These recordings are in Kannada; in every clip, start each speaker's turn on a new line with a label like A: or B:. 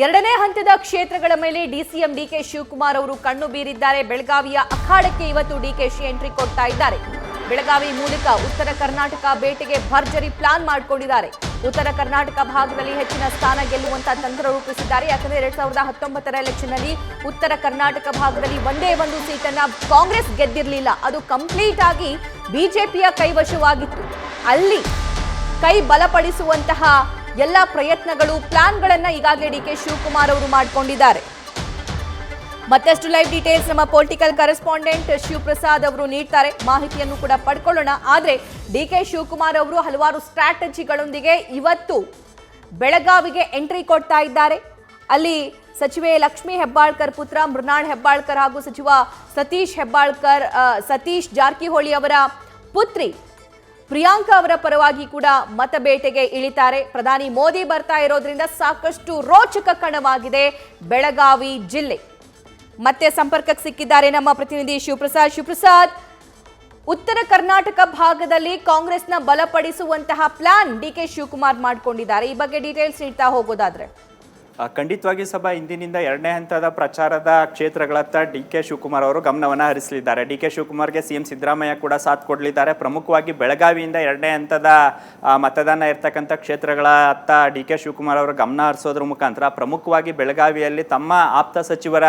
A: ಎರಡನೇ ಹಂತದ ಕ್ಷೇತ್ರಗಳ ಮೇಲೆ ಡಿಸಿಎಂ ಡಿಕೆ ಶಿವಕುಮಾರ್ ಅವರು ಕಣ್ಣು ಬೀರಿದ್ದಾರೆ. ಬೆಳಗಾವಿಯ ಅಖಾಡಕ್ಕೆ ಇವತ್ತು ಡಿಕೆಶಿ ಎಂಟ್ರಿ ಕೊಡ್ತಾ ಇದ್ದಾರೆ. ಬೆಳಗಾವಿ ಮೂಲಕ ಉತ್ತರ ಕರ್ನಾಟಕ ಭೇಟಿಗೆ ಭರ್ಜರಿ ಪ್ಲಾನ್ ಮಾಡಿಕೊಂಡಿದ್ದಾರೆ. ಉತ್ತರ ಕರ್ನಾಟಕ ಭಾಗದಲ್ಲಿ ಹೆಚ್ಚಿನ ಸ್ಥಾನ ಗೆಲ್ಲುವಂತ ತಂತ್ರ ರೂಪಿಸಿದ್ದಾರೆ. ಯಾಕಂದ್ರೆ 2019ರ ಎಲೆಕ್ಷನ್ ನಲ್ಲಿ ಉತ್ತರ ಕರ್ನಾಟಕ ಭಾಗದಲ್ಲಿ ಒಂದೇ ಒಂದು ಸೀಟನ್ನ ಕಾಂಗ್ರೆಸ್ ಗೆದ್ದಿರಲಿಲ್ಲ. ಅದು ಕಂಪ್ಲೀಟ್ ಆಗಿ ಬಿಜೆಪಿಯ ಕೈವಶವಾಗಿತ್ತು. ಅಲ್ಲಿ ಕೈ ಬಲಪಡಿಸುವಂತಹ ಎಲ್ಲ ಪ್ರಯತ್ನಗಳು ಪ್ಲಾನ್ಗಳನ್ನ ಈಗಾಗಲೇ ಡಿಕೆ ಶಿವಕುಮಾರ್ ಅವರು ಮಾಡಿಕೊಂಡಿದ್ದಾರೆ. ಮತ್ತಷ್ಟು ಲೈವ್ ಡೀಟೇಲ್ಸ್ ನಮ್ಮ ಪೊಲಿಟಿಕಲ್ ಕರೆಸ್ಪಾಂಡೆಂಟ್ ಶಿವಪ್ರಸಾದ್ ಅವರು ನೀಡ್ತಾರೆ. ಮಾಹಿತಿಯನ್ನು ಕೂಡ ಪಡ್ಕೊಳ್ಳೋಣ. ಆದ್ರೆ ಡಿಕೆ ಶಿವಕುಮಾರ್ ಅವರು ಹಲವಾರು ಸ್ಟ್ರಾಟಜಿಗಳೊಂದಿಗೆ ಇವತ್ತು ಬೆಳಗಾವಿಗೆ ಎಂಟ್ರಿ ಕೊಡ್ತಾ ಇದ್ದಾರೆ. ಅಲ್ಲಿ ಸಚಿವೆ ಲಕ್ಷ್ಮೀ ಹೆಬ್ಬಾಳ್ಕರ್ ಪುತ್ರ ಮೃಣಾಲ್ ಹೆಬ್ಬಾಳ್ಕರ್ ಹಾಗೂ ಸಚಿವ ಸತೀಶ್ ಜಾರಕಿಹೊಳಿ ಅವರ ಪುತ್ರಿ ಪ್ರಿಯಾಂಕಾ ಅವರ ಪರವಾಗಿ ಕೂಡ ಮತಬೇಟೆಗೆ ಇಳಿತಾರೆ. ಪ್ರಧಾನಿ ಮೋದಿ ಬರ್ತಾ ಇರೋದ್ರಿಂದ ಸಾಕಷ್ಟು ರೋಚಕ ಕಣವಾಗಿದೆ ಬೆಳಗಾವಿ ಜಿಲ್ಲೆ. ಮತ್ತೆ ಸಂಪರ್ಕಕ್ಕೆ ಸಿಕ್ಕಿದ್ದಾರೆ ನಮ್ಮ ಪ್ರತಿನಿಧಿ ಶಿವಪ್ರಸಾದ್. ಉತ್ತರ ಕರ್ನಾಟಕ ಭಾಗದಲ್ಲಿ ಕಾಂಗ್ರೆಸ್ನ ಬಲಪಡಿಸುವಂತಹ ಪ್ಲಾನ್ ಡಿಕೆ ಶಿವಕುಮಾರ್ ಮಾಡಿಕೊಂಡಿದ್ದಾರೆ. ಈ ಬಗ್ಗೆ ಡೀಟೇಲ್ಸ್ ನೀಡ್ತಾ ಹೋಗೋದಾದ್ರೆ
B: ಖಂಡಿತವಾಗಿ ಸಭಾ ಇಂದಿನಿಂದ ಎರಡನೇ ಹಂತದ ಪ್ರಚಾರದ ಕ್ಷೇತ್ರಗಳತ್ತ ಡಿಕೆ ಶಿವಕುಮಾರ್ ಅವರು ಗಮನವನ್ನು ಹರಿಸಲಿದ್ದಾರೆ. ಡಿಕೆ ಶಿವಕುಮಾರ್ಗೆ ಸಿಎಂ ಸಿದ್ದರಾಮಯ್ಯ ಕೂಡ ಸಾಥ್ ಕೊಡಲಿದ್ದಾರೆ. ಪ್ರಮುಖವಾಗಿ ಬೆಳಗಾವಿಯಿಂದ ಎರಡನೇ ಹಂತದ ಮತದಾನ ಇರ್ತಕ್ಕಂಥ ಕ್ಷೇತ್ರಗಳ ಅತ್ತ ಡಿಕೆ ಶಿವಕುಮಾರ್ ಅವರು ಗಮನ ಹರಿಸೋದ್ರ ಮುಖಾಂತರ ಪ್ರಮುಖವಾಗಿ ಬೆಳಗಾವಿಯಲ್ಲಿ ತಮ್ಮ ಆಪ್ತ ಸಚಿವರ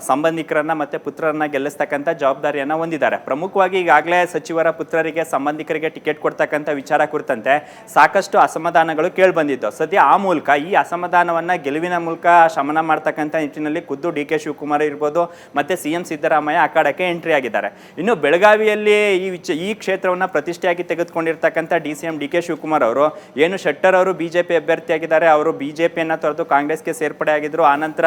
B: ಸಂಬಂಧಿಕರನ್ನ ಮತ್ತೆ ಪುತ್ರರನ್ನ ಗೆಲ್ಲಿಸ್ತಕ್ಕಂಥ ಜವಾಬ್ದಾರಿಯನ್ನು ಹೊಂದಿದ್ದಾರೆ. ಪ್ರಮುಖವಾಗಿ ಈಗಾಗಲೇ ಸಚಿವರ ಪುತ್ರರಿಗೆ ಸಂಬಂಧಿಕರಿಗೆ ಟಿಕೆಟ್ ಕೊಡ್ತಕ್ಕಂಥ ವಿಚಾರ ಕುರಿತಂತೆ ಸಾಕಷ್ಟು ಅಸಮಾಧಾನಗಳು ಕೇಳಿಬಂದಿದ್ದು. ಸದ್ಯ ಆ ಮೂಲಕ ಈ ಅಸಮಾಧಾನ ಗೆಲುವಿನ ಮೂಲಕ ಶಮನ ಮಾಡ್ತಕ್ಕಂಥ ನಿಟ್ಟಿನಲ್ಲಿ ಖುದ್ದು ಡಿಕೆ ಶಿವಕುಮಾರ್ ಇರ್ಬೋದು ಮತ್ತೆ ಸಿಎಂ ಸಿದ್ದರಾಮಯ್ಯ ಅಖಾಡಕ್ಕೆ ಎಂಟ್ರಿ ಆಗಿದ್ದಾರೆ. ಇನ್ನು ಬೆಳಗಾವಿಯಲ್ಲಿ ಈ ಕ್ಷೇತ್ರವನ್ನು ಪ್ರತಿಷ್ಠೆಯಾಗಿ ತೆಗೆದುಕೊಂಡಿರ್ತಕ್ಕಂಥ ಡಿಸಿಎಂ ಡಿಕೆ ಶಿವಕುಮಾರ್ ಅವರು ಏನು ಶೆಟ್ಟರ್ ಅವರು ಬಿಜೆಪಿ ಅಭ್ಯರ್ಥಿಯಾಗಿದ್ದಾರೆ. ಅವರು ಬಿಜೆಪಿಯನ್ನು ತೊರೆದು ಕಾಂಗ್ರೆಸ್ಗೆ ಸೇರ್ಪಡೆ ಆಗಿದ್ರು. ಆನಂತರ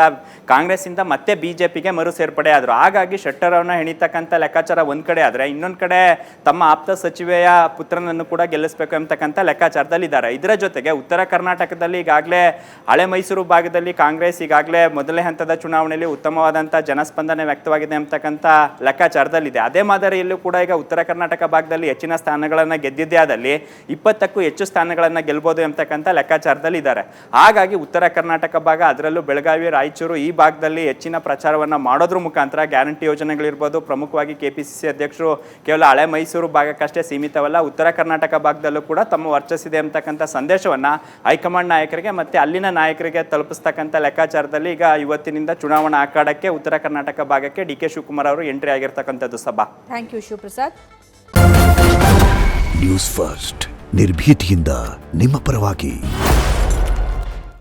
B: ಕಾಂಗ್ರೆಸ್ಸಿಂದ ಮತ್ತೆ ಬಿಜೆಪಿಗೆ ಮರು ಸೇರ್ಪಡೆ ಆದರು. ಹಾಗಾಗಿ ಶೆಟ್ಟರ್ ಅವರನ್ನ ಹೆಣಿತಕ್ಕಂಥ ಲೆಕ್ಕಾಚಾರ ಒಂದ್ ಕಡೆ ಆದರೆ ಇನ್ನೊಂದು ಕಡೆ ತಮ್ಮ ಆಪ್ತ ಸಚಿವೆಯ ಪುತ್ರನನ್ನು ಕೂಡ ಗೆಲ್ಲಿಸಬೇಕು ಎಂಬತಕ್ಕಂಥ ಲೆಕ್ಕಾಚಾರದಲ್ಲಿದ್ದಾರೆ. ಇದರ ಜೊತೆಗೆ ಉತ್ತರ ಕರ್ನಾಟಕದಲ್ಲಿ ಈಗಾಗಲೇ ಹಳೆ ಮೈಸೂರು ಭಾಗದಲ್ಲಿ ಕಾಂಗ್ರೆಸ್ ಈಗಾಗಲೇ ಮೊದಲನೇ ಹಂತದ ಚುನಾವಣೆಯಲ್ಲಿ ಉತ್ತಮವಾದಂಥ ಜನಸ್ಪಂದನೆ ವ್ಯಕ್ತವಾಗಿದೆ ಅಂತಕ್ಕಂಥ ಲೆಕ್ಕಾಚಾರದಲ್ಲಿದೆ. ಅದೇ ಮಾದರಿಯಲ್ಲೂ ಕೂಡ ಈಗ ಉತ್ತರ ಕರ್ನಾಟಕ ಭಾಗದಲ್ಲಿ ಹೆಚ್ಚಿನ ಸ್ಥಾನಗಳನ್ನು ಗೆದ್ದಿದ್ದೇ ಆದಲ್ಲಿ 20ಕ್ಕೂ ಹೆಚ್ಚು ಸ್ಥಾನಗಳನ್ನು ಗೆಲ್ಬೋದು ಎಂಬತಕ್ಕಂಥ ಲೆಕ್ಕಾಚಾರದಲ್ಲಿ ಇದ್ದಾರೆ. ಹಾಗಾಗಿ ಉತ್ತರ ಕರ್ನಾಟಕ ಭಾಗ ಅದರಲ್ಲೂ ಬೆಳಗಾವಿ ರಾಯಚೂರು ಈ ಭಾಗದಲ್ಲಿ ಹೆಚ್ಚಿನ ಪ್ರಚಾರವನ್ನು ಮಾಡೋದ್ರ ಮುಖಾಂತರ ಗ್ಯಾರಂಟಿ ಯೋಜನೆಗಳಿರ್ಬೋದು. ಪ್ರಮುಖವಾಗಿ ಕೆಪಿಸಿಸಿ ಅಧ್ಯಕ್ಷರು ಕೇವಲ ಹಳೆ ಮೈಸೂರು ಭಾಗಕ್ಕಷ್ಟೇ ಸೀಮಿತವಲ್ಲ, ಉತ್ತರ ಕರ್ನಾಟಕ ಭಾಗದಲ್ಲೂ ಕೂಡ ತಮ್ಮ ವರ್ಚಸ್ಸಿದೆ ಅಂತಕ್ಕಂಥ ಸಂದೇಶವನ್ನು ಹೈಕಮಾಂಡ್ ನಾಯಕರಿಗೆ ಮತ್ತೆ ಅಲ್ಲಿನ ನಾಯಕರಿಗೆ ತಲುಪಿಸ್ತಕ್ಕಂಥ ಲೆಕ್ಕಾಚಾರದಲ್ಲಿ ಈಗ ಇವತ್ತಿನಿಂದ ಚುನಾವಣಾ ಅಖಾಡಕ್ಕೆ ಉತ್ತರ ಕರ್ನಾಟಕ ಭಾಗಕ್ಕೆ ಡಿಕೆ ಶಿವಕುಮಾರ್ ಅವರು ಎಂಟ್ರಿ ಆಗಿರ್ತಕ್ಕಂಥದ್ದು. ಸಭಾ
A: thank you Shivaprasad.
C: News first ನಿರ್ಭೀತಿಯಿಂದ ನಿಮ್ಮ ಪರವಾಗಿ.